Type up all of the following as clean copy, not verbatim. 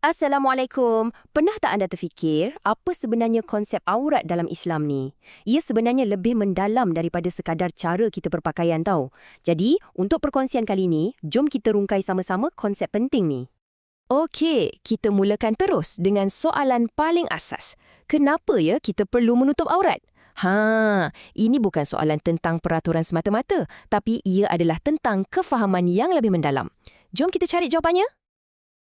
Assalamualaikum. Pernah tak anda terfikir apa sebenarnya konsep aurat dalam Islam ni? Ia sebenarnya lebih mendalam daripada sekadar cara kita berpakaian tau. Jadi, untuk perkongsian kali ni, jom kita rungkai sama-sama konsep penting ni. Okey, kita mulakan terus dengan soalan paling asas. Kenapa ya kita perlu menutup aurat? Ini bukan soalan tentang peraturan semata-mata, tapi ia adalah tentang kefahaman yang lebih mendalam. Jom kita cari jawapannya.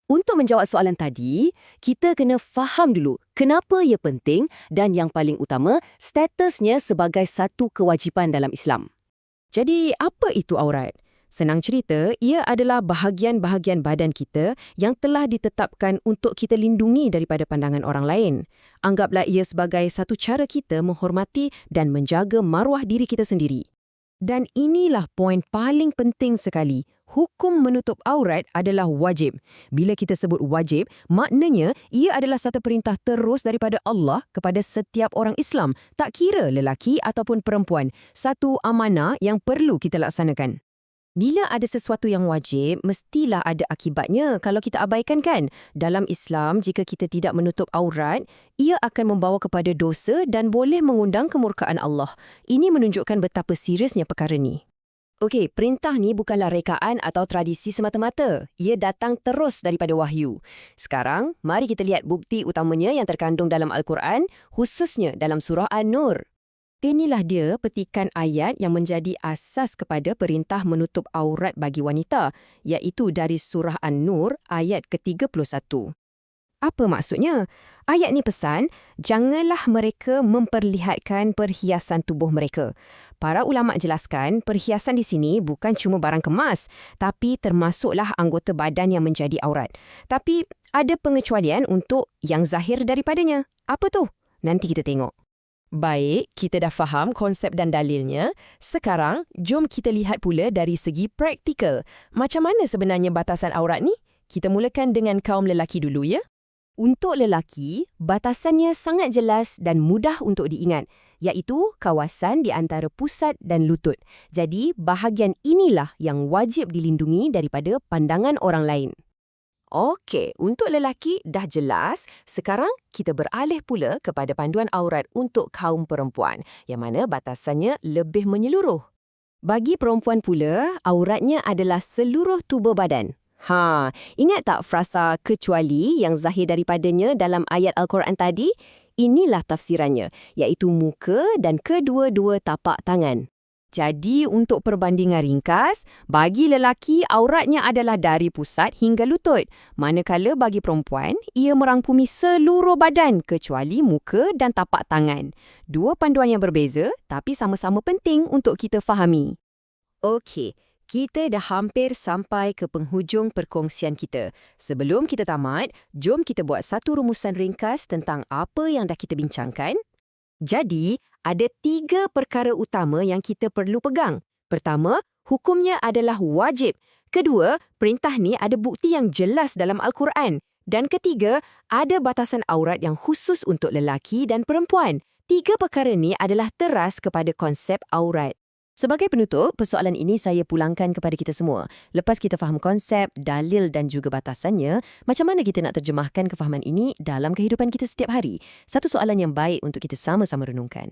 Untuk menjawab soalan tadi, kita kena faham dulu kenapa ia penting dan yang paling utama, statusnya sebagai satu kewajipan dalam Islam. Jadi, apa itu aurat? Senang cerita, ia adalah bahagian-bahagian badan kita yang telah ditetapkan untuk kita lindungi daripada pandangan orang lain. Anggaplah ia sebagai satu cara kita menghormati dan menjaga maruah diri kita sendiri. Dan inilah poin paling penting sekali. Hukum menutup aurat adalah wajib. Bila kita sebut wajib, maknanya ia adalah satu perintah terus daripada Allah kepada setiap orang Islam, tak kira lelaki ataupun perempuan. Satu amanah yang perlu kita laksanakan. Bila ada sesuatu yang wajib, mestilah ada akibatnya kalau kita abaikan kan? Dalam Islam, jika kita tidak menutup aurat, ia akan membawa kepada dosa dan boleh mengundang kemurkaan Allah. Ini menunjukkan betapa seriusnya perkara ni. Okey, perintah ni bukanlah rekaan atau tradisi semata-mata. Ia datang terus daripada wahyu. Sekarang, mari kita lihat bukti utamanya yang terkandung dalam Al-Quran, khususnya dalam surah An-Nur. Inilah dia petikan ayat yang menjadi asas kepada perintah menutup aurat bagi wanita, iaitu dari surah An-Nur ayat ke-31. Apa maksudnya? Ayat ni pesan, janganlah mereka memperlihatkan perhiasan tubuh mereka. Para ulama jelaskan, perhiasan di sini bukan cuma barang kemas, tapi termasuklah anggota badan yang menjadi aurat. Tapi ada pengecualian untuk yang zahir daripadanya. Apa tu? Nanti kita tengok. Baik, kita dah faham konsep dan dalilnya. Sekarang, jom kita lihat pula dari segi praktikal. Macam mana sebenarnya batasan aurat ni? Kita mulakan dengan kaum lelaki dulu ya. Untuk lelaki, batasannya sangat jelas dan mudah untuk diingat, iaitu kawasan di antara pusat dan lutut. Jadi, bahagian inilah yang wajib dilindungi daripada pandangan orang lain. Okey, untuk lelaki dah jelas. Sekarang kita beralih pula kepada panduan aurat untuk kaum perempuan, yang mana batasannya lebih menyeluruh. Bagi perempuan pula, auratnya adalah seluruh tubuh badan. Ingat tak frasa kecuali yang zahir daripadanya dalam ayat Al-Quran tadi? Inilah tafsirannya, iaitu muka dan kedua-dua tapak tangan. Jadi, untuk perbandingan ringkas, bagi lelaki, auratnya adalah dari pusat hingga lutut. Manakala bagi perempuan, ia merangkumi seluruh badan kecuali muka dan tapak tangan. Dua panduan yang berbeza, tapi sama-sama penting untuk kita fahami. Okey, kita dah hampir sampai ke penghujung perkongsian kita. Sebelum kita tamat, jom kita buat satu rumusan ringkas tentang apa yang dah kita bincangkan. Jadi, ada 3 perkara utama yang kita perlu pegang. Pertama, hukumnya adalah wajib. Kedua, perintah ni ada bukti yang jelas dalam Al-Quran. Dan ketiga, ada batasan aurat yang khusus untuk lelaki dan perempuan. 3 perkara ni adalah teras kepada konsep aurat. Sebagai penutup, persoalan ini saya pulangkan kepada kita semua. Lepas kita faham konsep, dalil dan juga batasannya, macam mana kita nak terjemahkan kefahaman ini dalam kehidupan kita setiap hari? Satu soalan yang baik untuk kita sama-sama renungkan.